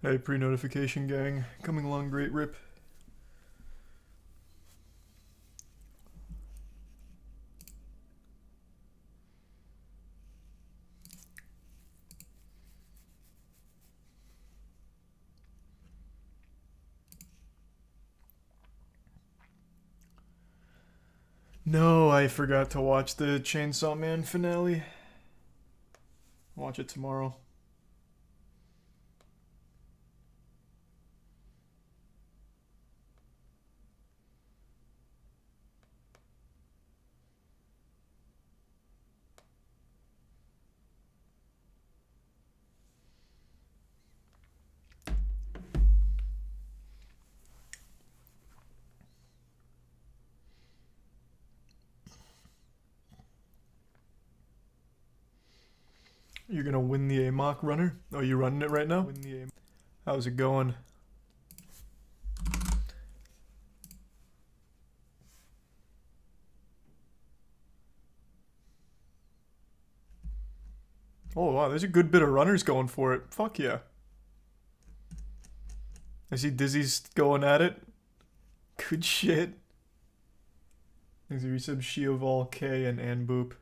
Hey, pre-notification gang. Coming along great, Rip. No, I forgot to watch the Chainsaw Man finale. Watch it tomorrow. You're gonna win the AMOC runner? Oh, you running it right now? Win the AMOC. How's it going? Oh wow, there's a good bit of runners going for it. Fuck yeah. I see Dizzy's going at it. Good shit. Thanks for resub Shioval K and Anboop.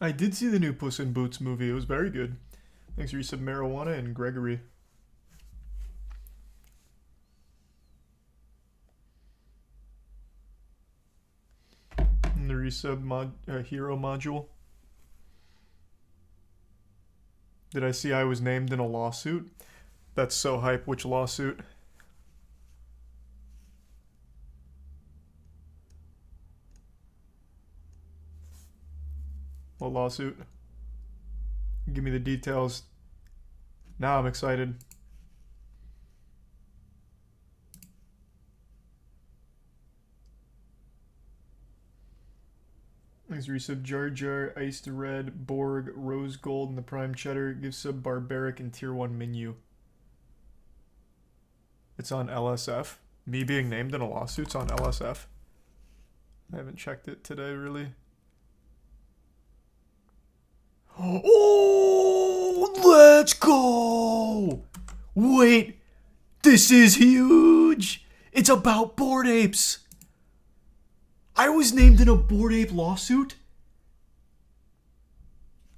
I did see the new Puss in Boots movie. It was very good. Thanks for resub Marijuana and Gregory. And the resub hero module. Did I see I was named in a lawsuit? That's so hype. Which lawsuit? What lawsuit? Give me the details. Now I'm excited. Thanks for resub Jar Jar, Iced Red, Borg, Rose Gold, and the Prime Cheddar. Give sub Barbaric and Tier 1 menu. It's on LSF. Me being named in a lawsuit's on LSF. I haven't checked it today, really. Oh, let's go! Wait, this is huge! It's about Bored Apes! I was named in a Bored Ape lawsuit?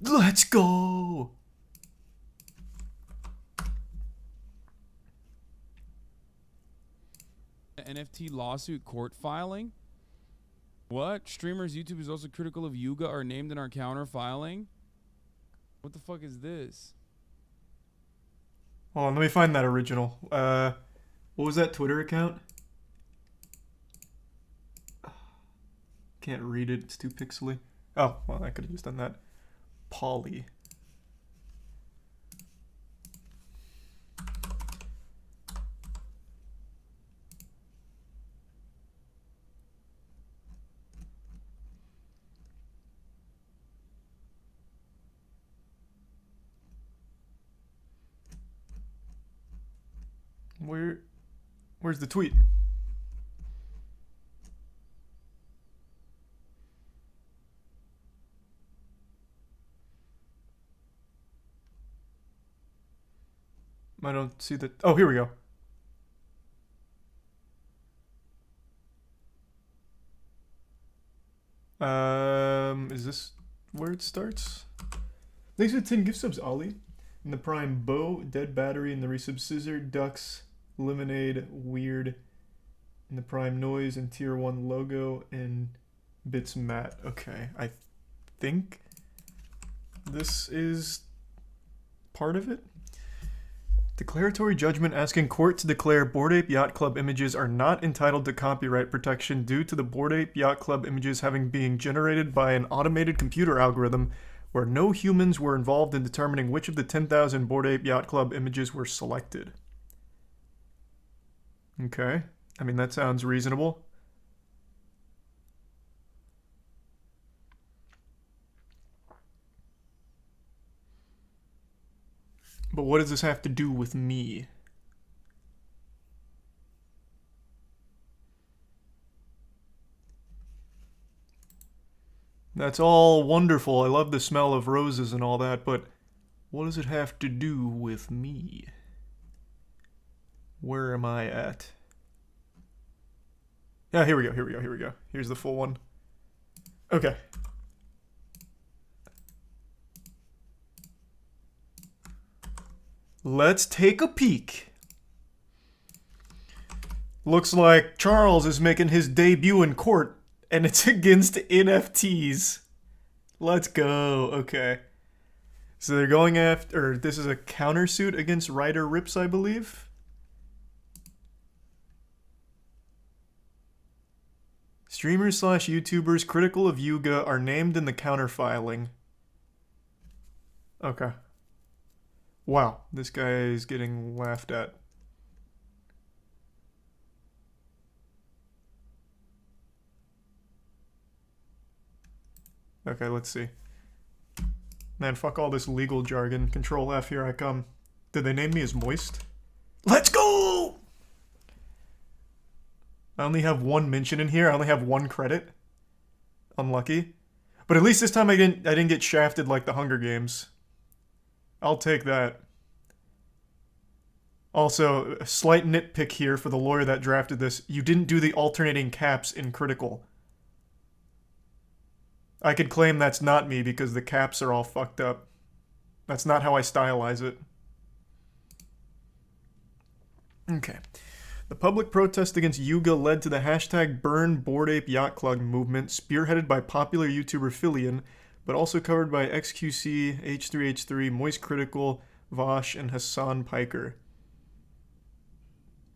Let's go! NFT lawsuit court filing? What? Streamers YouTube is also critical of Yuga are named in our counter filing? What the fuck is this? Hold on, let me find that original. What was that Twitter account? Can't read it, it's too pixely. Oh, well, I could have just done that. Polly. Where's the tweet? I don't see the... Oh, here we go. Is this where it starts? Thanks for the 10 gift subs, Ollie. And the Prime Bow, Dead Battery, and the resub Scissor, Ducks, Lemonade, Weird, and the Prime Noise, and Tier 1 logo, and Bits Matt. Okay, I think this is part of it. Declaratory judgment asking court to declare Bored Ape Yacht Club images are not entitled to copyright protection due to the Bored Ape Yacht Club images having been generated by an automated computer algorithm where no humans were involved in determining which of the 10,000 Bored Ape Yacht Club images were selected. Okay, I mean that sounds reasonable. But what does this have to do with me? That's all wonderful. I love the smell of roses and all that, but what does it have to do with me? Where am I at? Yeah, here we go, here we go, here we go. Here's the full one. Okay. Let's take a peek. Looks like Charles is making his debut in court, and it's against NFTs. Let's go. Okay. So they're going after, or this is a countersuit against Ryder Rips, I believe. Streamers / YouTubers critical of Yuga are named in the counterfiling. Okay. Wow, this guy is getting laughed at. Okay, let's see. Man, fuck all this legal jargon. Control F, here I come. Did they name me as Moist? Let's go! I only have one mention in here. I only have one credit. Unlucky. But at least this time I didn't get shafted like the Hunger Games. I'll take that. Also, a slight nitpick here for the lawyer that drafted this. You didn't do the alternating caps in critical. I could claim that's not me because the caps are all fucked up. That's not how I stylize it. Okay. The public protest against Yuga led to the hashtag Burn Bored Ape Yacht Club movement, spearheaded by popular YouTuber Filian, but also covered by XQC, H3H3, Moist Critical, Vosh, and Hassan Piker.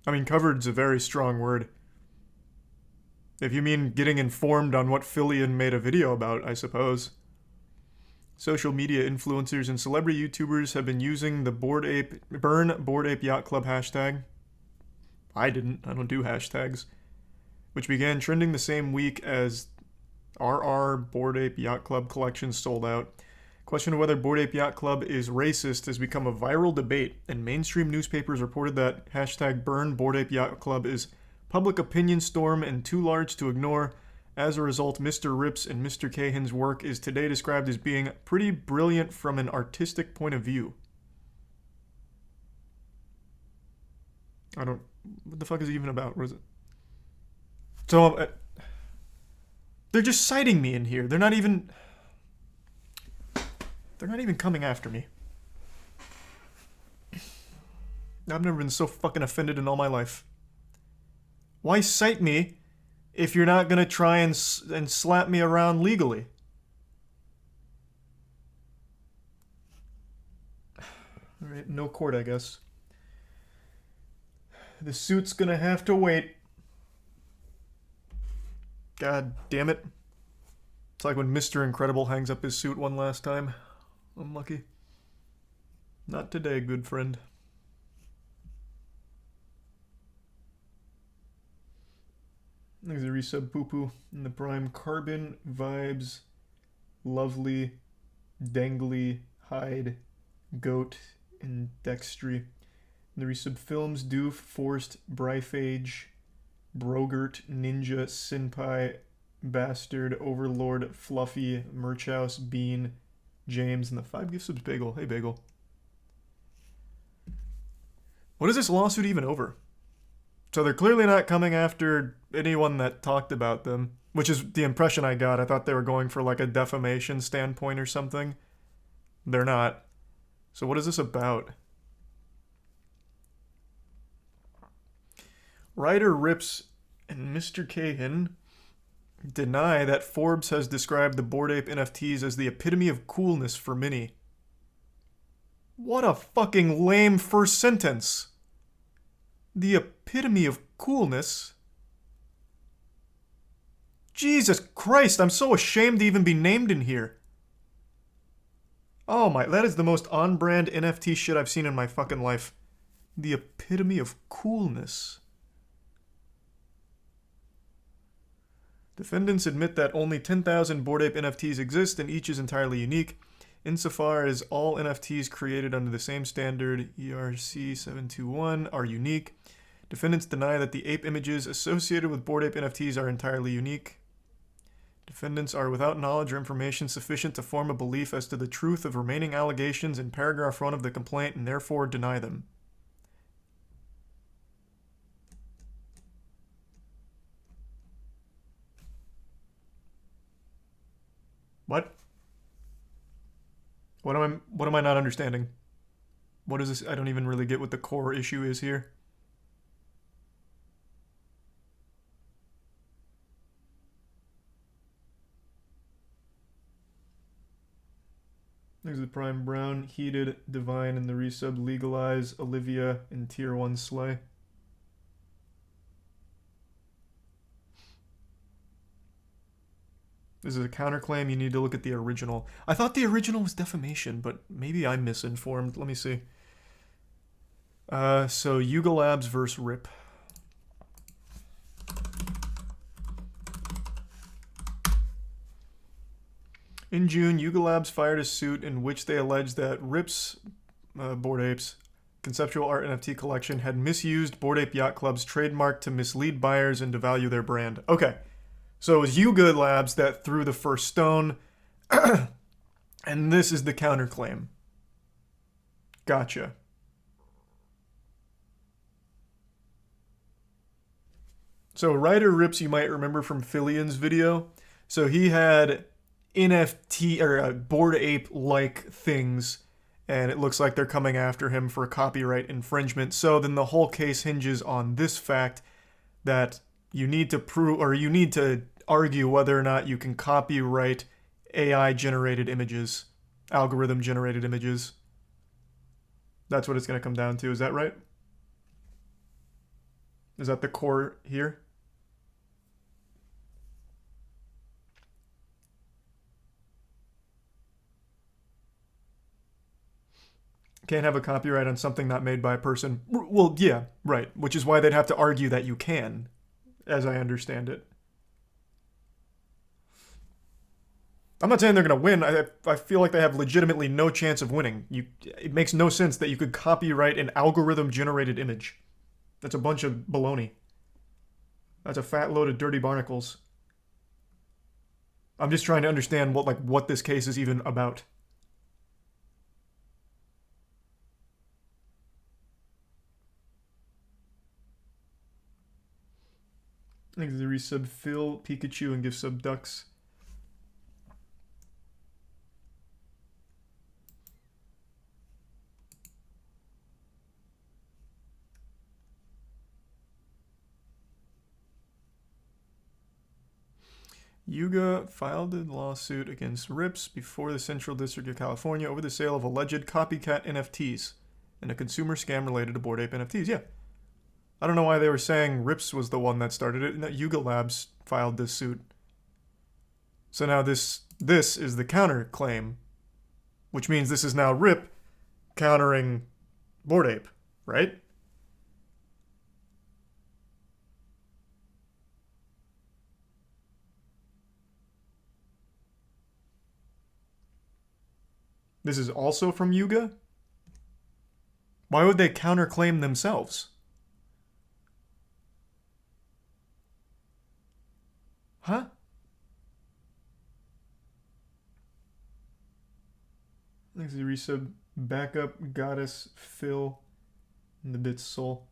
I mean, covered's a very strong word. If you mean getting informed on what Filian made a video about, I suppose. Social media influencers and celebrity YouTubers have been using the Burn Bored Ape Yacht Club hashtag. I didn't. I don't do hashtags. Which began trending the same week as RR Bored Ape Yacht Club collection sold out. Question of whether Bored Ape Yacht Club is racist has become a viral debate, and mainstream newspapers reported that hashtag Burn Bored Ape Yacht Club is public opinion storm and too large to ignore. As a result, Mr. Rips and Mr. Cahan's work is today described as being pretty brilliant from an artistic point of view. What the fuck is it even about? What is it? So, they're just citing me in here. They're not even coming after me. I've never been so fucking offended in all my life. Why cite me if you're not gonna try and slap me around legally? Alright, no court, I guess. The suit's gonna have to wait. God damn it. It's like when Mr. Incredible hangs up his suit one last time. Unlucky. Not today, good friend. There's a resub poo-poo in the prime. Carbon, Vibes, Lovely, Dangly, Hyde, Goat, and Dextry. The resub films, Doof, Forced, Bryphage, Brogert, Ninja, Sinpai, Bastard, Overlord, Fluffy, Merchhouse, Bean, James, and the 5 gift subs Bagel. Hey, Bagel. What is this lawsuit even over? So they're clearly not coming after anyone that talked about them, which is the impression I got. I thought they were going for like a defamation standpoint or something. They're not. So what is this about? Ryder Rips and Mr. Cahan deny that Forbes has described the Bored Ape NFTs as the epitome of coolness for many. What a fucking lame first sentence. The epitome of coolness? Jesus Christ, I'm so ashamed to even be named in here. Oh my, that is the most on-brand NFT shit I've seen in my fucking life. The epitome of coolness. Defendants admit that only 10,000 Bored Ape NFTs exist and each is entirely unique. insofar as all NFTs created under the same standard, ERC 721, are unique. Defendants deny that the ape images associated with Bored Ape NFTs are entirely unique. Defendants are without knowledge or information sufficient to form a belief as to the truth of remaining allegations in paragraph 1 of the complaint and therefore deny them. What? What am I not understanding? What is this? I don't even really get what the core issue is here. There's the Prime Brown, Heated, Divine, and the resub Legalize, Olivia, and Tier 1 Slay. This is a counterclaim. You need to look at the original. I thought the original was defamation, but maybe I'm misinformed. Let me see. So Yuga Labs versus RIP. In June, Yuga Labs fired a suit in which they alleged that RIP's Bored Apes conceptual art NFT collection had misused Bored Ape Yacht Club's trademark to mislead buyers and devalue their brand. Okay. So it was Yuga Labs that threw the first stone, and this is the counterclaim. Gotcha. So Ryder Rips, you might remember from Filian's video. So he had NFT or Bored Ape-like things, and it looks like they're coming after him for copyright infringement. So then the whole case hinges on this fact that you need to prove, or you need to argue whether or not you can copyright AI-generated images, algorithm-generated images. That's what it's going to come down to. Is that right? Is that the core here? Can't have a copyright on something not made by a person. Well, yeah, right. Which is why they'd have to argue that you can, as I understand it. I'm not saying they're going to win. I feel like they have legitimately no chance of winning. It makes no sense that you could copyright an algorithm-generated image. That's a bunch of baloney. That's a fat load of dirty barnacles. I'm just trying to understand what this case is even about. I think they resub Phil, Pikachu, and give sub Ducks. Yuga filed a lawsuit against Rips before the Central District of California over the sale of alleged copycat NFTs and a consumer scam related to Bored Ape NFTs. Yeah. I don't know why they were saying Rips was the one that started it and that Yuga Labs filed this suit. So now this is the counterclaim, which means this is now Rip countering Bored Ape, right? This is also from Yuga? Why would they counterclaim themselves? Huh? Thanks to resub Backup Goddess Phil and the Bits Soul.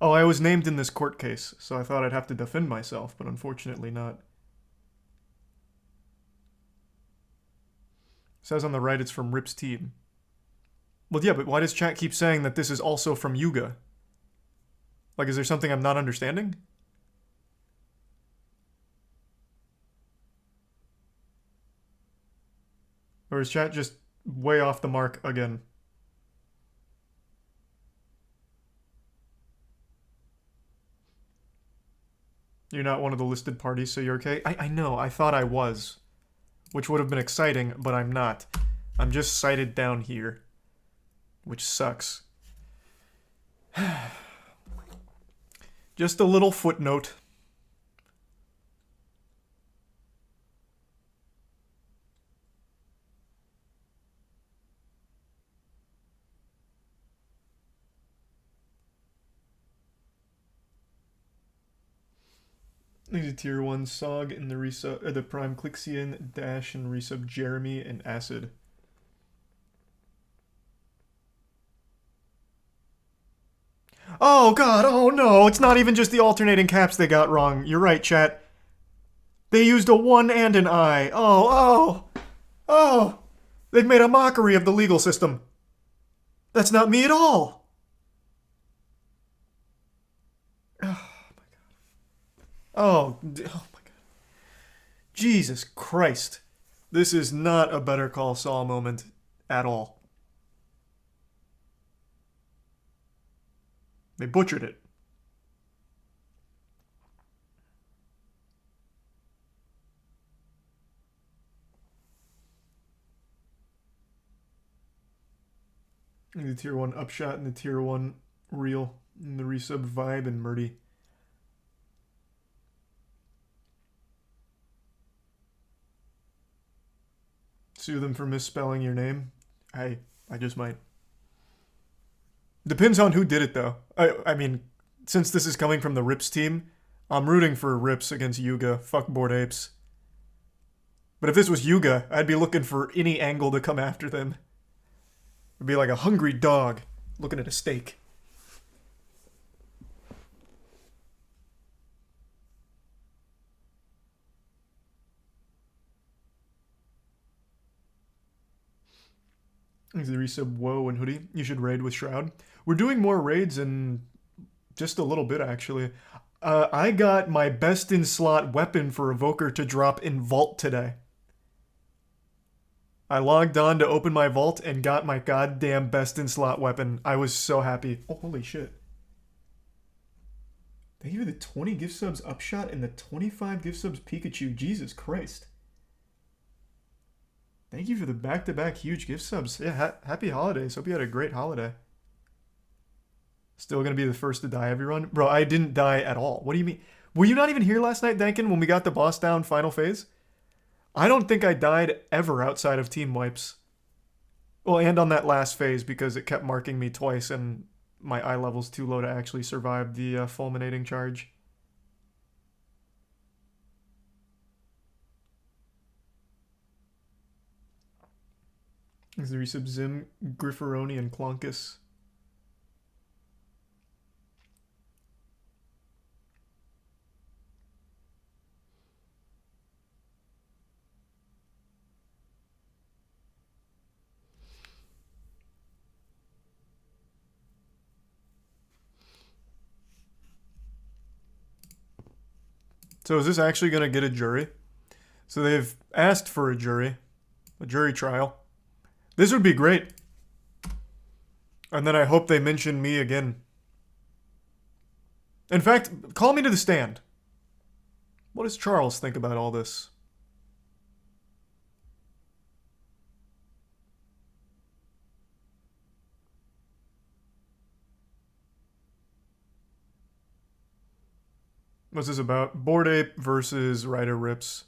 Oh, I was named in this court case, so I thought I'd have to defend myself, but unfortunately not. It says on the right it's from Rip's team. Well, yeah, but why does chat keep saying that this is also from Yuga? Like, is there something I'm not understanding? Or is chat just way off the mark again? You're not one of the listed parties, so you're okay? I know, I thought I was. Which would have been exciting, but I'm not. I'm just cited down here. Which sucks. Just a little footnote. There's a tier 1 Sog in the resub, the Prime Clixian, Dash, and resub Jeremy and Acid. Oh god, oh no, it's not even just the alternating caps they got wrong. You're right, chat. They used a 1 and an I. Oh. They've made a mockery of the legal system. That's not me at all. Oh my god. Jesus Christ. This is not a Better Call Saul moment at all. They butchered it. The tier 1 Upshot and the tier 1 Real. And the resub Vibe and Murdy. Sue them for misspelling your name? I just might. Depends on who did it, though. I mean, since this is coming from the Rips team, I'm rooting for Rips against Yuga. Fuck Bored Apes. But if this was Yuga, I'd be looking for any angle to come after them. It'd be like a hungry dog looking at a steak. The resub Woe and Hoodie. You should raid with Shroud. We're doing more raids in just a little bit, actually. I got my best in slot weapon for Evoker to drop in Vault today. I logged on to open my Vault and got my goddamn best in slot weapon. I was so happy. Oh, holy shit. Thank you for the 20 gift subs Upshot and the 25 gift subs Pikachu. Jesus Christ. Thank you for the back-to-back huge gift subs. Yeah, happy holidays. Hope you had a great holiday. Still gonna be the first to die, everyone? Bro, I didn't die at all. What do you mean? Were you not even here last night, Dankin, when we got the boss down final phase? I don't think I died ever outside of team wipes. Well, and on that last phase because it kept marking me twice and my eye level's too low to actually survive the fulminating charge. There's the resub Zim, Grifferoni, and Clonkus. So is this actually going to get a jury? So they've asked for a jury trial. This would be great. And then I hope they mention me again. In fact, call me to the stand. What does Charles think about all this? What's this about? Bored Ape versus Ryder Rips.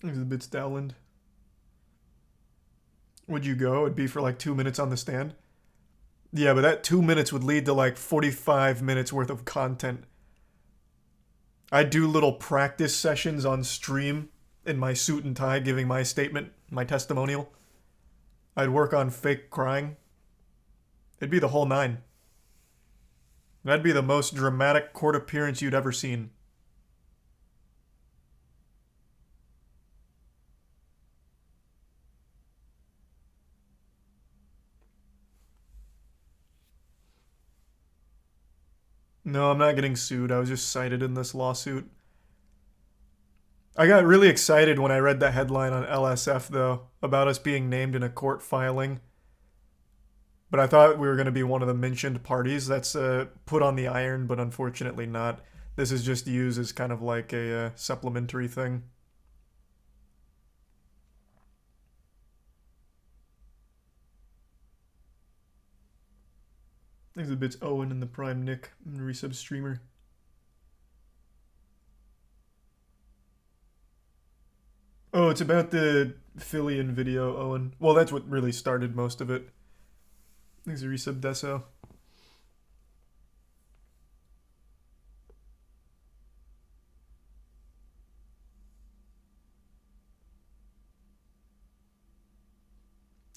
There's the bits Dowland. Would you go? It'd be for like 2 minutes on the stand. Yeah, but that 2 minutes would lead to like 45 minutes worth of content. I'd do little practice sessions on stream in my suit and tie giving my statement, my testimonial. I'd work on fake crying. It'd be the whole nine. That'd be the most dramatic court appearance you'd ever seen. No, I'm not getting sued. I was just cited in this lawsuit. I got really excited when I read that headline on LSF, though, about us being named in a court filing. But I thought we were going to be one of the mentioned parties that's put on the iron, but unfortunately not. This is just used as kind of like a supplementary thing. There's the bits Owen and the Prime Nick and resub streamer. Oh, it's about the Phillian video, Owen. Well, that's what really started most of it. There's a resub Deso.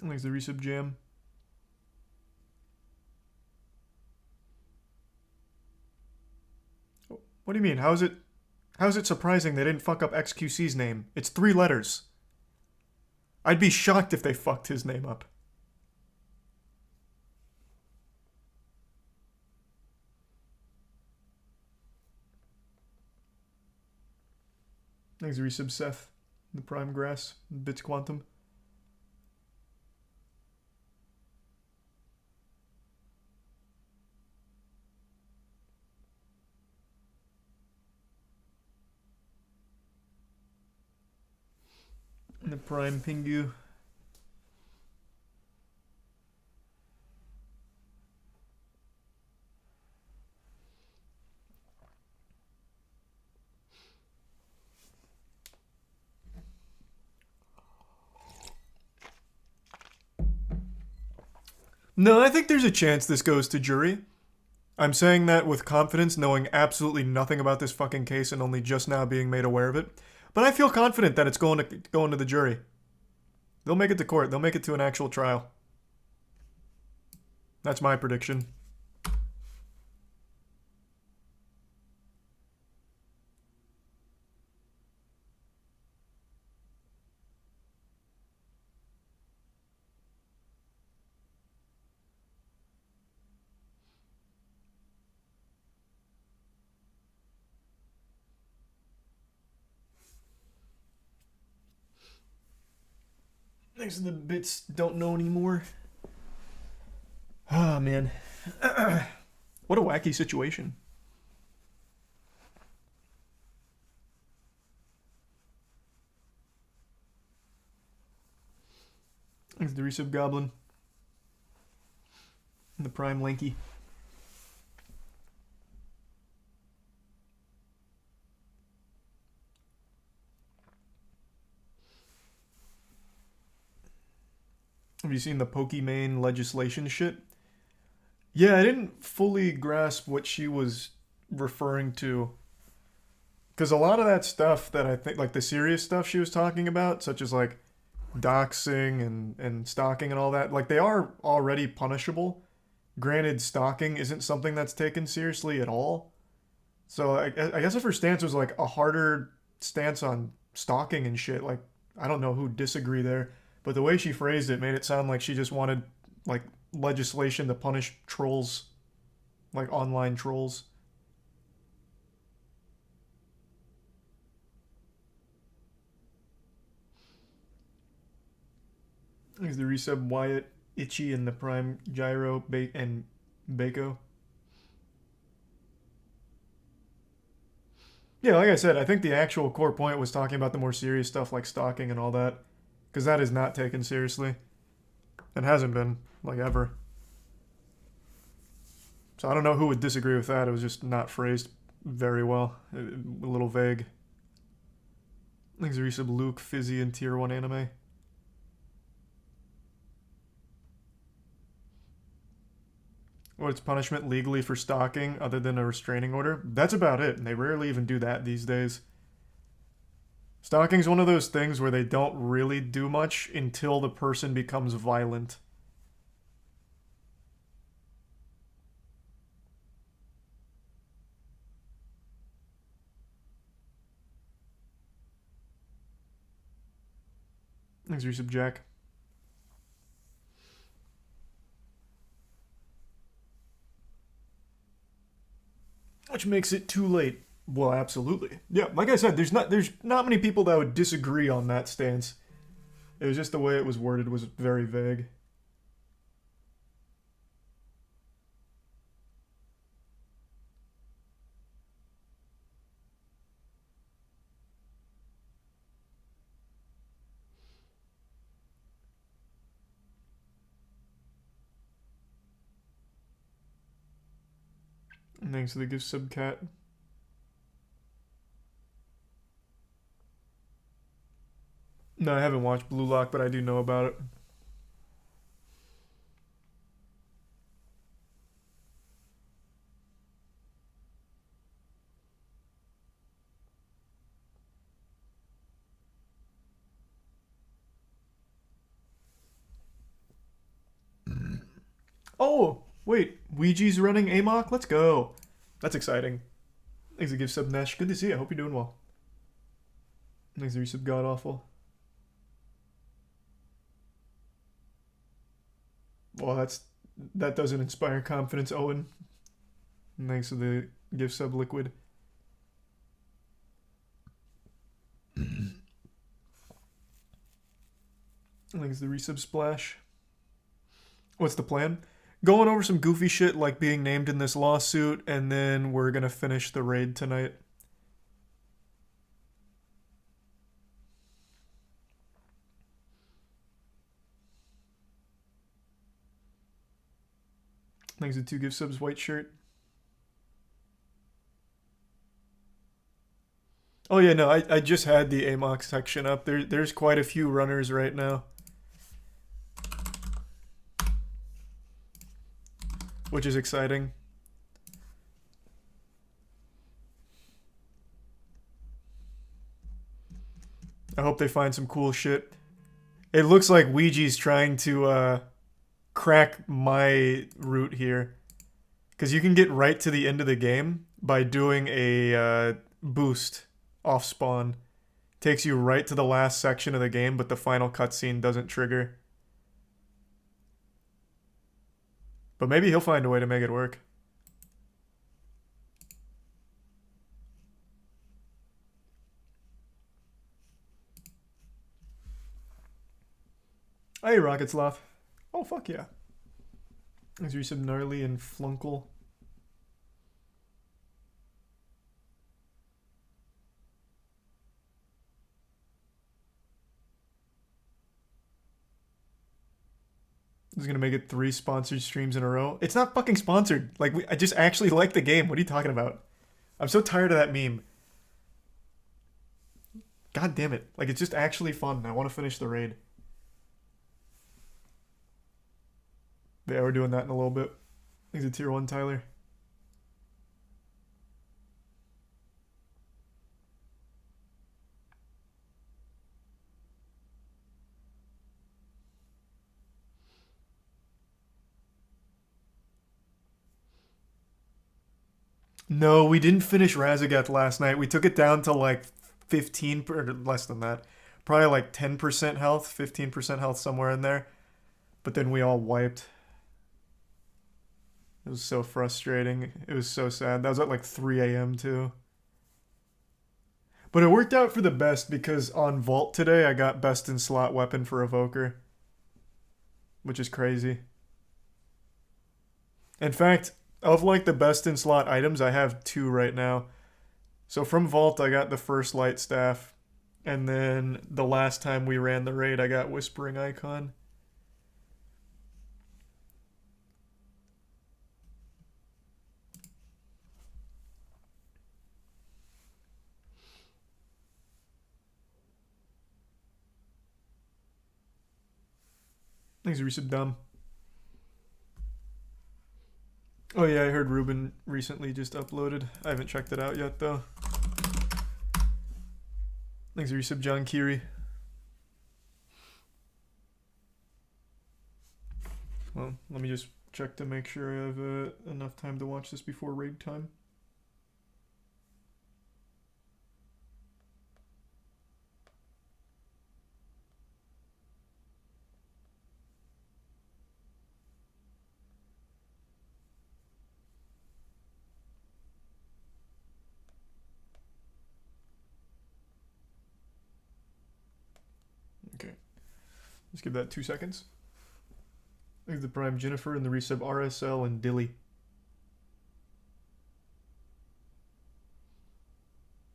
Thanks to the resub jam. What do you mean? How's it surprising they didn't fuck up XQC's name? It's 3 letters. I'd be shocked if they fucked his name up. Thanks to resub Seth. The Prime Grass. Bits Quantum. The Prime Pingu. No, I think there's a chance this goes to jury. I'm saying that with confidence, knowing absolutely nothing about this fucking case and only just now being made aware of it. But I feel confident that it's going to the jury. They'll make it to court. They'll make it to an actual trial. That's my prediction. Thanks to the bits don't know anymore. Ah, man. What a wacky situation. Thanks to the resub Goblin. And the Prime Lanky. Have you seen the Pokimane legislation shit? Yeah, I didn't fully grasp what she was referring to. Because a lot of that stuff that I think, like the serious stuff she was talking about, such as like doxing and stalking and all that, like they are already punishable. Granted, stalking isn't something that's taken seriously at all. So I guess if her stance was like a harder stance on stalking and shit, like I don't know who'd disagree there. But the way she phrased it made it sound like she just wanted, like, legislation to punish trolls. Like, online trolls. There's the resub Wyatt, Itchy, and the Prime Gyro, and Bako. Yeah, like I said, I think the actual core point was talking about the more serious stuff like stalking and all that. Because that is not taken seriously. And hasn't been, like, ever. So I don't know who would disagree with that. It was just not phrased very well. A little vague. Thanks to resub Luke, Fizzy, and Tier 1 Anime. What's punishment legally for stalking other than a restraining order? That's about it, and they rarely even do that these days. Stalking's one of those things where they don't really do much until the person becomes violent. Thanks, resub Jack. Which makes it too late. Well, absolutely. Yeah, like I said, there's not many people that would disagree on that stance. It was just the way it was worded was very vague. And thanks to the gift sub cat. No, I haven't watched Blue Lock, but I do know about it. Oh, wait. Ouija's running Amok? Let's go. That's exciting. Thanks for gift sub, Nesh. Good to see you. I hope you're doing well. Thanks for resub, God Awful. Well, that doesn't inspire confidence, Owen. Thanks for the gift sub, Liquid. Thanks for the resub, Splash. What's the plan? Going over some goofy shit like being named in this lawsuit, and then we're gonna finish the raid tonight. Thanks to 2 gift subs, White Shirt. Oh yeah, no, I just had the AMOX section up. There's quite a few runners right now, which is exciting. I hope they find some cool shit. It looks like Ouija's trying to crack my route here, because you can get right to the end of the game by doing a boost off spawn. Takes you right to the last section of the game, but the final cutscene doesn't trigger. But maybe he'll find a way to make it work. Hey, Rocket Sloth. Oh, fuck yeah. Is there some gnarly and flunkle? This is gonna make it 3 sponsored streams in a row. It's not fucking sponsored. Like, I just actually like the game. What are you talking about? I'm so tired of that meme. God damn it. Like, it's just actually fun. I want to finish the raid. Yeah, we're doing that in a little bit. He's a tier 1, Tyler. No, we didn't finish Razageth last night. We took it down to like 15, or less than that. Probably like 10% health, 15% health, somewhere in there. But then we all wiped. It was so frustrating. It was so sad. That was at like 3 a.m. too. But it worked out for the best because on Vault today I got best in slot weapon for Evoker. Which is crazy. In fact, of like the best in slot items, I have 2 right now. So from Vault I got the first light staff. And then the last time we ran the raid I got Whispering Icon. Thanks, Resub Dumb. Oh yeah, I heard Ruben recently just uploaded. I haven't checked it out yet though. Thanks, Resub John Kiri. Well, let me just check to make sure I have enough time to watch this before raid time. Okay, let's give that 2 seconds. Thanks the Prime Jennifer and the resub RSL and Dilly.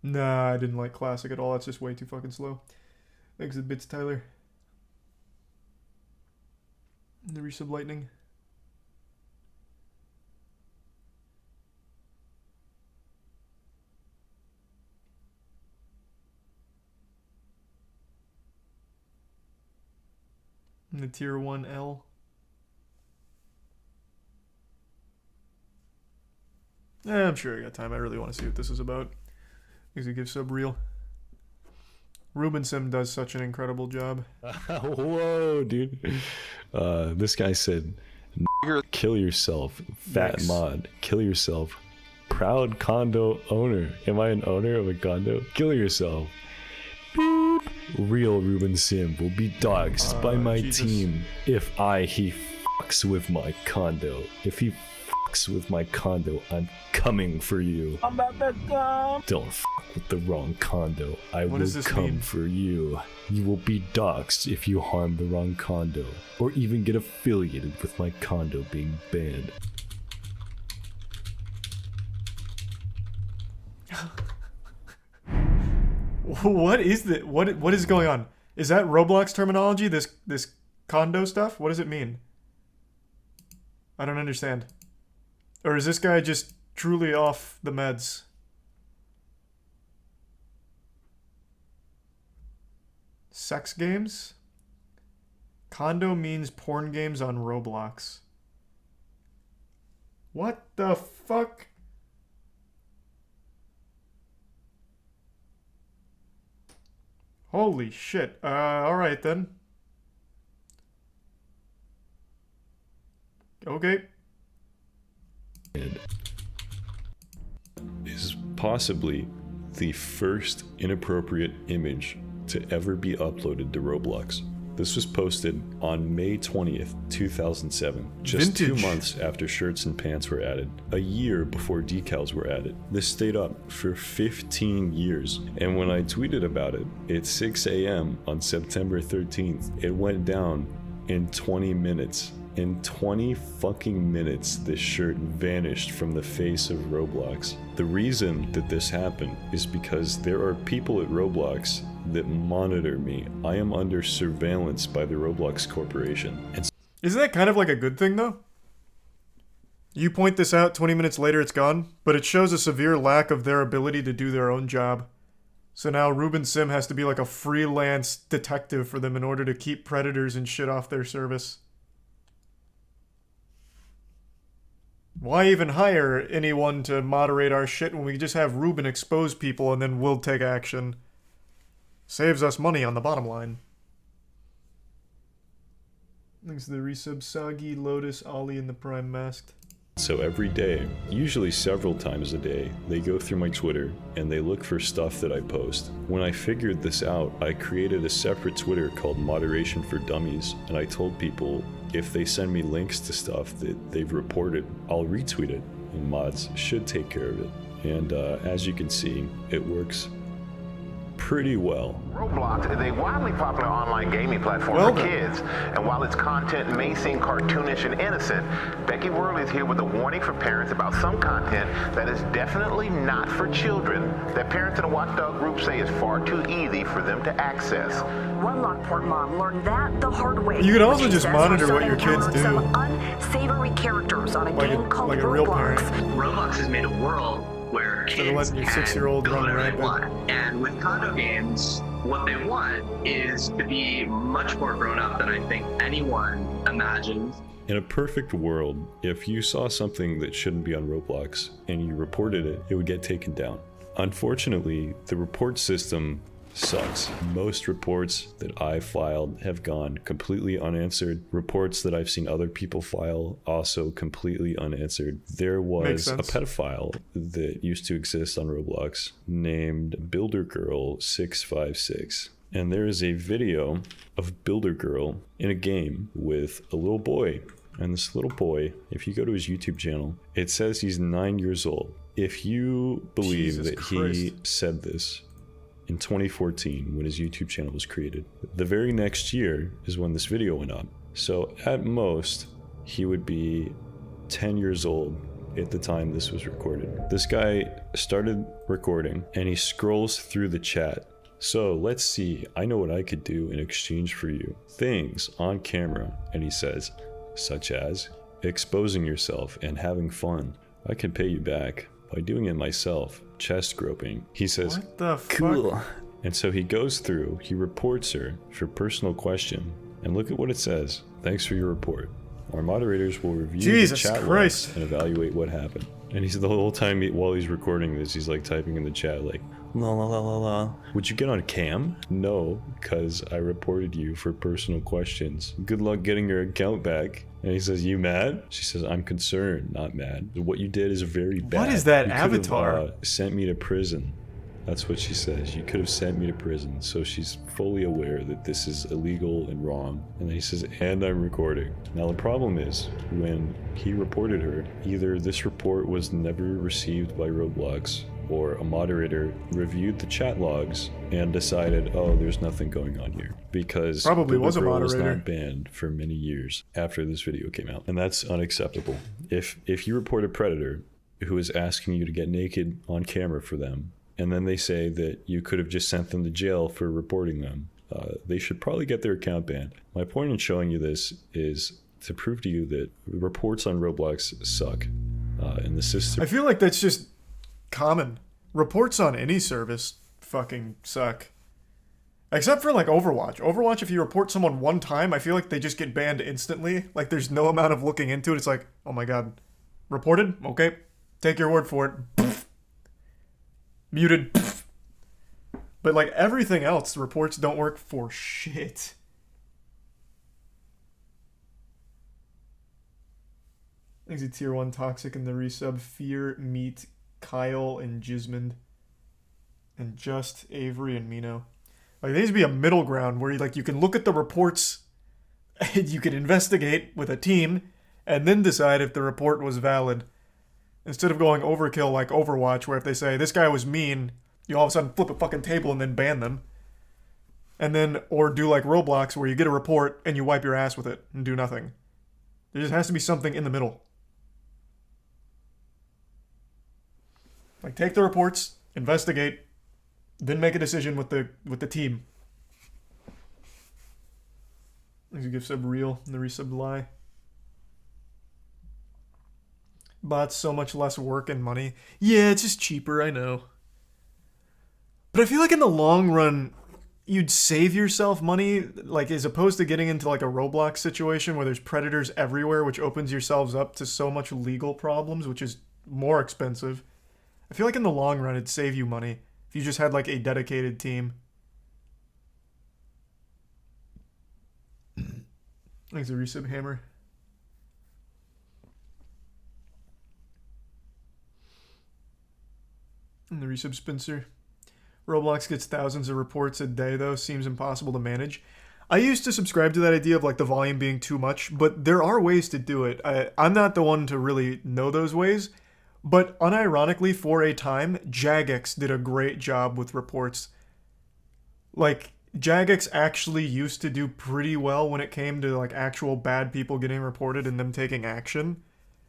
Nah, I didn't like Classic at all. That's just way too fucking slow. Thanks the Bits Tyler. And the resub Lightning. And the tier 1L. I'm sure I got time. I really want to see what this is about. Because it gives sub real. Ruben Sim does such an incredible job. Whoa, dude. This guy said, Kill yourself, fat Yikes. mod. Kill yourself. Proud condo owner. Am I an owner of a condo? Kill yourself. Beep. Real Ruben Sim will be doxxed by my Jesus. team if he fucks with my condo. If he fucks with my condo, I'm coming for you. I'm about to come. Don't fuck with the wrong condo. I What will does this come mean? for you. You will be doxxed if you harm the wrong condo, or even get affiliated with my condo being banned. What is that? What is going on? Is that Roblox terminology? This condo stuff? What does it mean? I don't understand. Or is this guy just truly off the meds? Sex games? Condo means porn games on Roblox. What the fuck? Holy shit. Alright then. Okay. Is possibly the first inappropriate image to ever be uploaded to Roblox. This was posted on May 20th, 2007, just Vintage. 2 months after shirts and pants were added, a year before decals were added. This stayed up for 15 years, and when I tweeted about it at 6 a.m. on September 13th, it went down in 20 minutes. In 20 fucking minutes, this shirt vanished from the face of Roblox. The reason that this happened is because there are people at Roblox that monitor me. I am under surveillance by the Roblox Corporation. And Isn't that kind of like a good thing, though? You point this out, 20 minutes later it's gone, but it shows a severe lack of their ability to do their own job. So now Ruben Sim has to be like a freelance detective for them in order to keep predators and shit off their service. Why even hire anyone to moderate our shit when we can just have Ruben expose people and then we'll take action? Saves us money on the bottom line. Thanks to the resub Sagi, Lotus, Ollie, and the Prime Masked. so every day, usually several times a day, they go through my Twitter and they look for stuff that I post. When I figured this out, I created a separate Twitter called Moderation for Dummies, and I told people if they send me links to stuff that they've reported, I'll retweet it, and mods should take care of it. And as you can see, it works pretty well. Roblox is a widely popular online gaming platform Well for done. kids, and while its content may seem cartoonish and innocent, Becky Worley is here with a warning for parents about some content that is definitely not for children, that parents in a watchdog group say is far too easy for them to access. One Lockport mom learned that the hard way. You could also She just says monitor her what son your kids encountered do. Some unsavory characters on a Like game a- called like a real Roblox. parent. Roblox has made a world where Instead of kids letting your can 6-year-old do run whatever they rampant. want. And with condo games, what they want is to be much more grown up than I think anyone imagines. In a perfect world, if you saw something that shouldn't be on Roblox and you reported it, it would get taken down. Unfortunately, the report system sucks. Most reports that I filed have gone completely unanswered. Reports that I've seen other people file also completely unanswered. There Makes was a sense. pedophile that used to exist on Roblox named BuilderGirl656. And there is a video of Builder Girl in a game with a little boy. And this little boy, if you go to his YouTube channel, it says he's 9 years old. If you believe Jesus that he Christ. said this in 2014 when his YouTube channel was created, the very next year is when this video went up. So at most, he would be 10 years old at the time this was recorded. This guy started recording and he scrolls through the chat. So let's see, I know what I could do in exchange for you. Things on camera, and he says, such as exposing yourself and having fun. I can pay you back by doing it myself. Chest groping. He says, What the fuck? cool. And so he goes through, he reports her for personal question, and look at what it says. Thanks for your report. Our moderators will review Jesus the chat Christ. logs and evaluate what happened. And he's the whole time while he's recording this, he's like typing in the chat like, la la la la la. Would you get on cam? No, because I reported you for personal questions. Good luck getting your account back. And he says, you mad? She says, I'm concerned, not mad. What you did is very bad. What is that you avatar? Sent me to prison. That's what she says. You could have sent me to prison. So she's fully aware that this is illegal and wrong. And then he says, and I'm recording. Now the problem is, when he reported her, either this report was never received by Roblox, or a moderator reviewed the chat logs and decided, oh, there's nothing going on here. Because probably was a girl was moderator. not banned for many years after this video came out. And that's unacceptable. If you report a predator who is asking you to get naked on camera for them, and then they say that you could have just sent them to jail for reporting them, they should probably get their account banned. My point in showing you this is to prove to you that reports on Roblox suck. And the system... I feel like that's just common. Reports on any service fucking suck. Except for like Overwatch. Overwatch, if you report someone one time, I feel like they just get banned instantly. Like there's no amount of looking into it. It's like, oh my god. Reported? Okay. Take your word for it. Muted. But like everything else, reports don't work for shit. I think it's a tier 1 toxic in the resub. Fear, Meat, Kyle, and Jismond. And Just, Avery, and Mino. Like there needs to be a middle ground where you can look at the reports and you can investigate with a team and then decide if the report was valid. Instead of going overkill like Overwatch, where if they say, this guy was mean, you all of a sudden flip a fucking table and then ban them. And then, or do like Roblox, where you get a report and you wipe your ass with it and do nothing. There just has to be something in the middle. Like, take the reports, investigate, then make a decision with the team. There's a gift sub real and the resub lie. Bots so much less work and money. Yeah, it's just cheaper, I know. But I feel like in the long run, you'd save yourself money, like as opposed to getting into like a Roblox situation where there's predators everywhere, which opens yourselves up to so much legal problems, which is more expensive. I feel like in the long run, it'd save you money if you just had like a dedicated team. Thanks, a resub hammer. And the resub Spencer. Roblox gets thousands of reports a day, though. Seems impossible to manage. I used to subscribe to that idea of like the volume being too much, but there are ways to do it. I'm not the one to really know those ways, but unironically, for a time, Jagex did a great job with reports. Like, Jagex actually used to do pretty well when it came to like actual bad people getting reported and them taking action.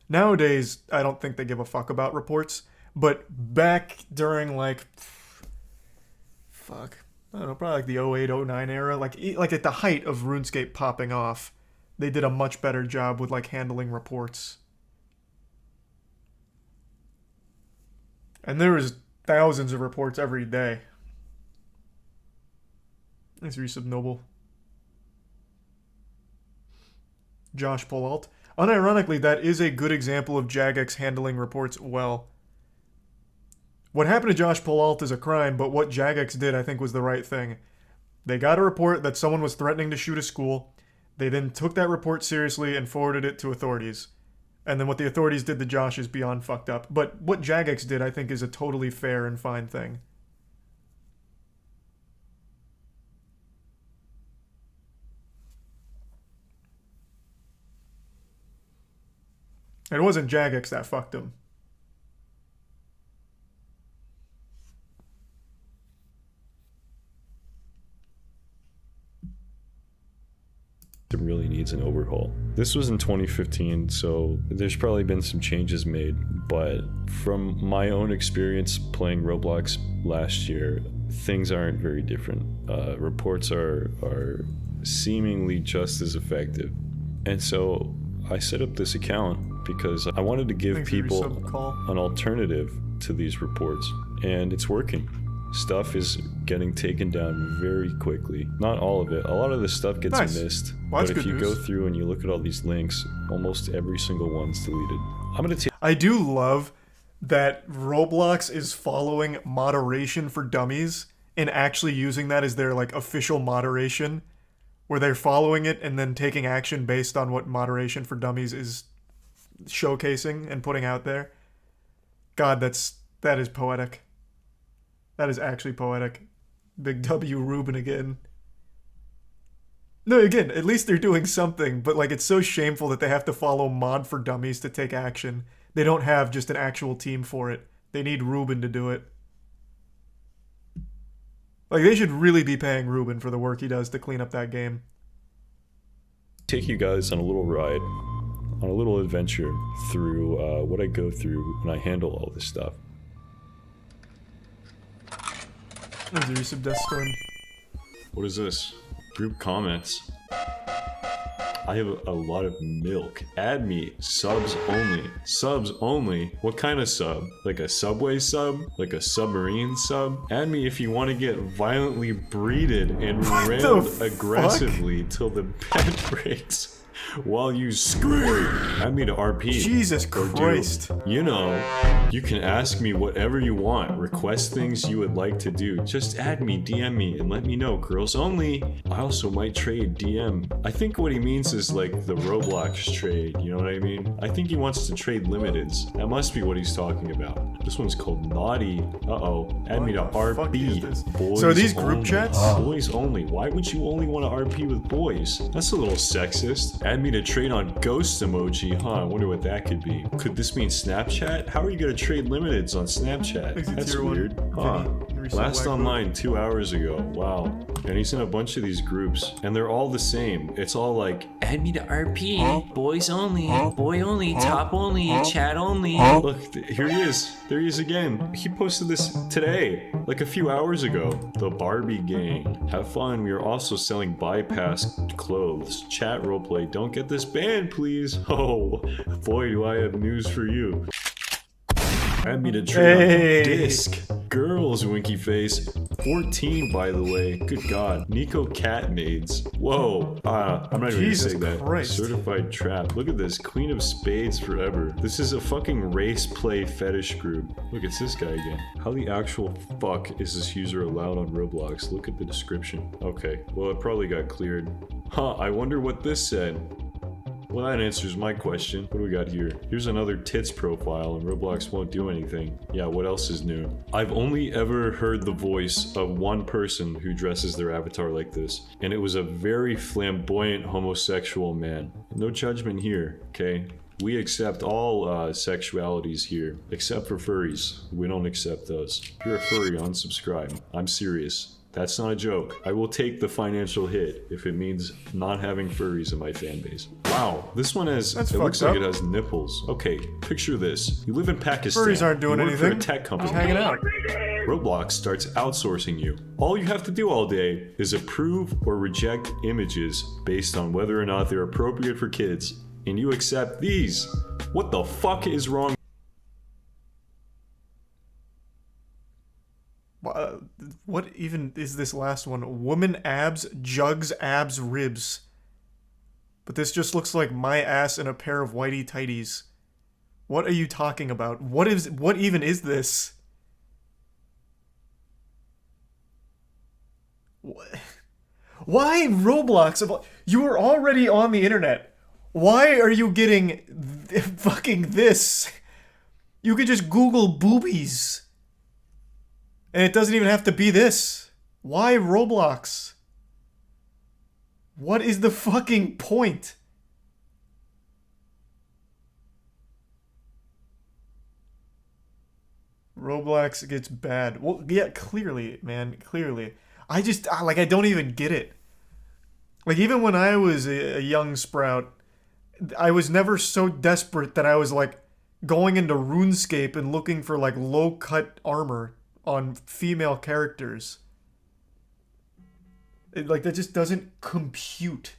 Nowadays, I don't think they give a fuck about reports. But back during like, I don't know, probably like the 08, 09 era, like at the height of RuneScape popping off, they did a much better job with like handling reports. And there was thousands of reports every day. Thanks, resub Noble. Josh Polalt. Unironically, that is a good example of Jagex handling reports well. What happened to Josh Polalt is a crime, but what Jagex did, I think, was the right thing. They got a report that someone was threatening to shoot a school. They then took that report seriously and forwarded it to authorities. And then what the authorities did to Josh is beyond fucked up. But what Jagex did, I think, is a totally fair and fine thing. It wasn't Jagex that fucked him. It really needs an overhaul. This was in 2015, so there's probably been some changes made, but from my own experience playing Roblox last year, things aren't very different. Reports are seemingly just as effective. And so I set up this account because I wanted to give people an alternative to these reports, and it's working. Stuff is getting taken down very quickly. Not all of it. A lot of the stuff gets missed. Well, but if you go through and you look at all these links, almost every single one's deleted. I do love that Roblox is following moderation for dummies and actually using that as their like official moderation, where they're following it and then taking action based on what moderation for dummies is showcasing and putting out there. God, that is poetic. That is actually poetic. Big W Ruben again. No, again, at least they're doing something, but like it's so shameful that they have to follow Mod for Dummies to take action. They don't have just an actual team for it. They need Ruben to do it. Like they should really be paying Ruben for the work he does to clean up that game. Take you guys on a little ride, on a little adventure through what I go through when I handle all this stuff. There's a resub Death Storm. What is this? Group comments. I have a lot of milk. Add me. Subs only. Subs only? What kind of sub? Like a Subway sub? Like a submarine sub? Add me if you want to get violently breeded and railed aggressively till the bed breaks. While you scream. Add me to RP. Jesus Christ. You know, you can ask me whatever you want. Request things you would like to do. Just add me, DM me, and let me know. Girls only. I also might trade DM. I think what he means is like the Roblox trade. You know what I mean? I think he wants to trade limiteds. That must be what he's talking about. This one's called Naughty. Uh-oh. Add me to RP. Boys so are these group only. chats? Boys only. Why would you only want to RP with boys? That's a little sexist. Add me to trade on ghost emoji, huh? I wonder what that could be. Could this mean Snapchat? How are you gonna trade limiteds on Snapchat? That's weird. Huh. Last online 2 hours ago. Wow. And he's in a bunch of these groups, and they're all the same. It's all like, add me to RP, boys only, boy only, top only, chat only. Look, here he is. There he is again. He posted this today, like a few hours ago. The Barbie gang. Have fun. We are also selling bypass clothes. Chat roleplay. Don't get this banned, please. Oh, boy, do I have news for you. Add me to trade disc. Girls, winky face. 14, by the way. Good God. Nico Cat Maids. Whoa. I'm not even gonna say that. Christ. Certified trap. Look at this. Queen of Spades forever. This is a fucking race play fetish group. Look, it's this guy again. How the actual fuck is this user allowed on Roblox? Look at the description. Okay. Well, it probably got cleared. Huh, I wonder what this said. Well, that answers my question. What do we got here? Here's another tits profile, and Roblox won't do anything. Yeah, what else is new? I've only ever heard the voice of one person who dresses their avatar like this, and it was a very flamboyant homosexual man. No judgment here, okay? We accept all sexualities here, except for furries. We don't accept those. If you're a furry, unsubscribe. I'm serious. That's not a joke. I will take the financial hit if it means not having furries in my fan base. Wow, this one has, it looks like it has nipples. Okay, picture this. You live in Pakistan. Furries aren't doing you work anything. for a tech company. Just hanging out. Roblox starts outsourcing you. All you have to do all day is approve or reject images based on whether or not they're appropriate for kids. And you accept these. What the fuck is wrong? What even is this last one? Woman abs, jugs abs, ribs. But this just looks like my ass and a pair of whitey tighties. What are you talking about? What even is this? Why Roblox? You were already on the internet. Why are you getting fucking this? You could just Google boobies. And it doesn't even have to be this. Why Roblox? What is the fucking point? Roblox gets bad. Well, yeah, clearly, man, clearly. I don't even get it. Like, even when I was a young sprout, I was never so desperate that I was, like, going into RuneScape and looking for, like, low-cut armor on female characters. Like, that just doesn't compute.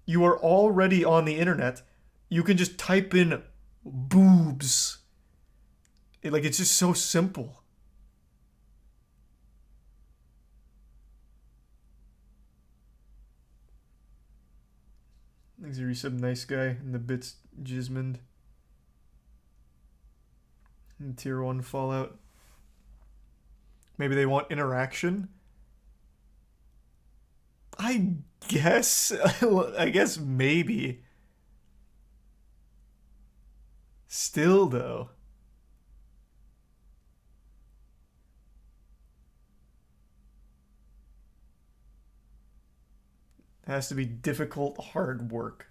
You are already on the internet. You can just type in boobs. It's just so simple. Thanks for resub, nice guy, in the bits, Jismond. in Tier 1 Fallout. Maybe they want interaction? I guess. I guess maybe. Still, though. It has to be difficult, hard work.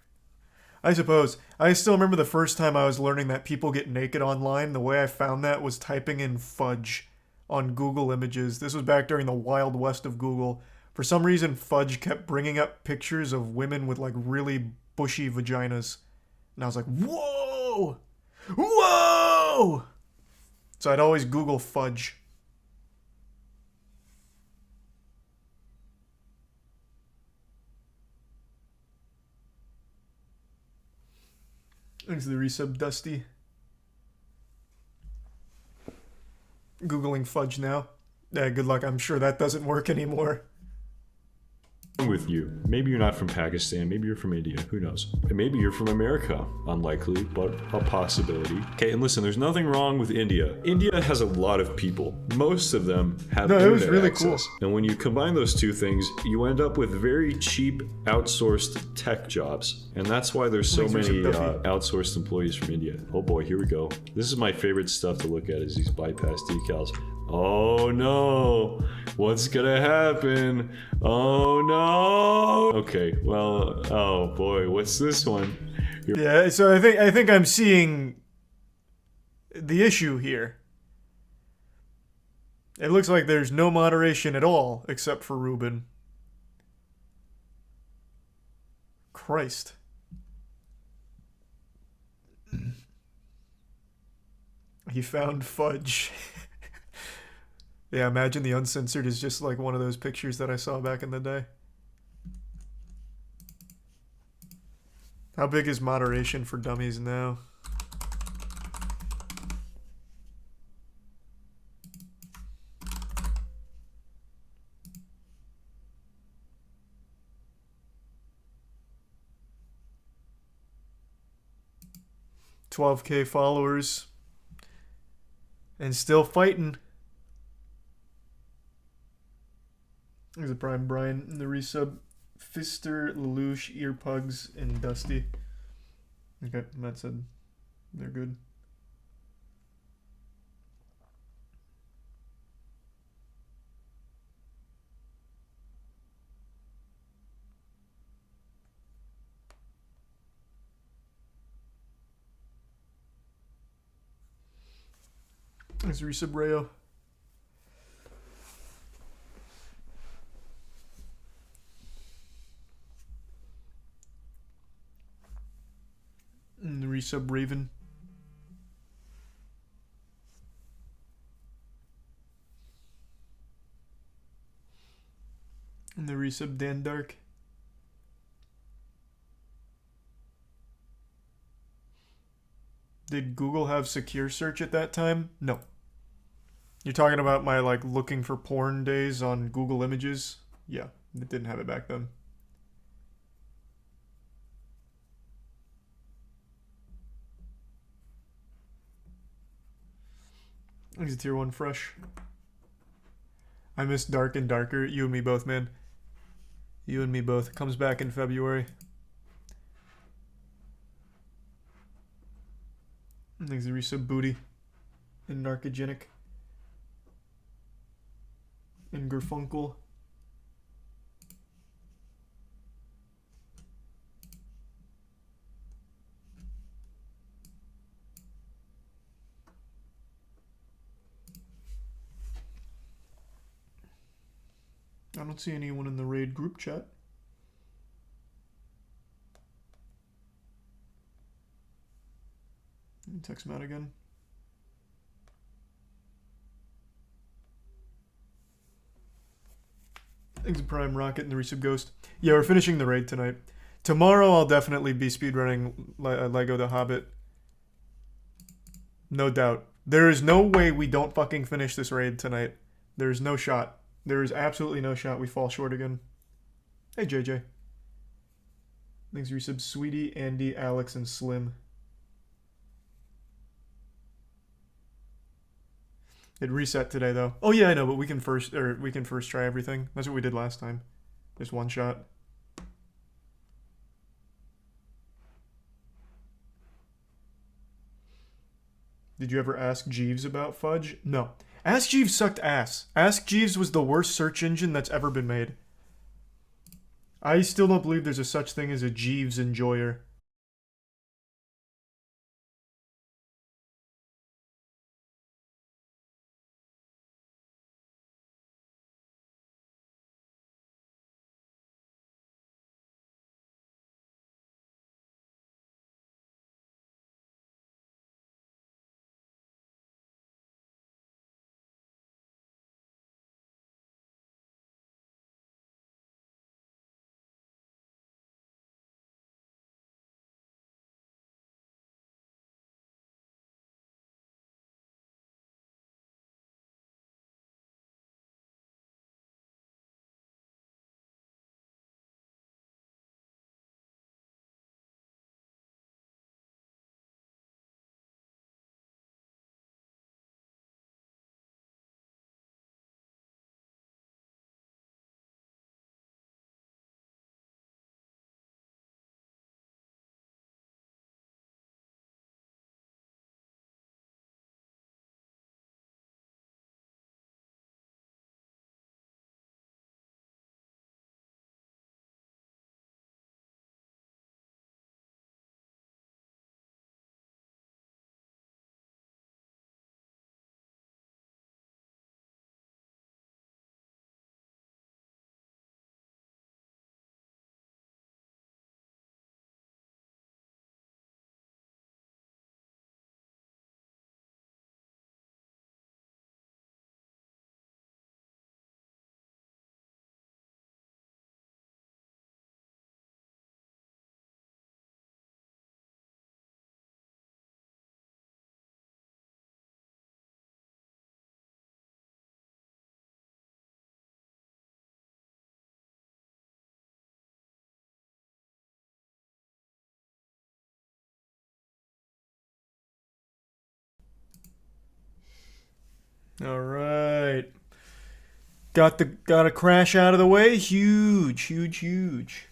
I suppose. I still remember the first time I was learning that people get naked online. The way I found that was typing in fudge on Google Images. This was back during the Wild West of Google. For some reason, fudge kept bringing up pictures of women with like really bushy vaginas. And I was like, whoa! Whoa! So I'd always Google fudge. Thanks to the resub, Dusty. Googling fudge now. Yeah, good luck. I'm sure that doesn't work anymore. With you. Maybe you're not from Pakistan, maybe you're from India, who knows? And maybe you're from America. Unlikely, but a possibility. Okay, and listen, there's nothing wrong with India. India has a lot of people. Most of them have it was internet really access. cool. And when you combine those two things, you end up with very cheap outsourced tech jobs. And that's why there's so Thanks, many Duffy. outsourced employees from India. Oh boy, here we go. This is my favorite stuff to look at, is these bypass decals. Oh no, what's gonna happen? Oh no. Okay, well, oh boy, what's this one? Yeah, so I think I'm seeing the issue here. It looks like there's no moderation at all except for Ruben. Christ. He found fudge. Yeah, imagine the uncensored is just like one of those pictures that I saw back in the day. How big is moderation for dummies now? $12K followers. And still fighting. There's a Prime Brian, the resub, Fister, Lelouch, Earpugs, and Dusty. Okay, Matt said they're good. There's resub Rayo. And the resub Raven. And the resub Dan Dark. Did Google have secure search at that time? No. You're talking about my like looking for porn days on Google Images? Yeah, it didn't have it back then. He's a tier 1 fresh. I miss Dark and Darker. You and me both, man. You and me both. Comes back in February. Thanks to resub Booty. And Narcogenic. And Gerfunkel. I don't see anyone in the raid group chat. Text Matt again. Thanks to Prime Rocket and the resub Ghost. Yeah, we're finishing the raid tonight. Tomorrow I'll definitely be speedrunning Lego The Hobbit. No doubt. There is no way we don't fucking finish this raid tonight. There's no shot. There is absolutely no shot we fall short again. Hey, JJ. Thanks, resub Sweetie, Andy, Alex, and Slim. It reset today though. Oh yeah, I know, but we can first try everything. That's what we did last time. Just one shot. Did you ever ask Jeeves about Fudge? No. Ask Jeeves sucked ass. Ask Jeeves was the worst search engine that's ever been made. I still don't believe there's a such thing as a Jeeves enjoyer. All right. Got a crash out of the way. Huge, huge, huge.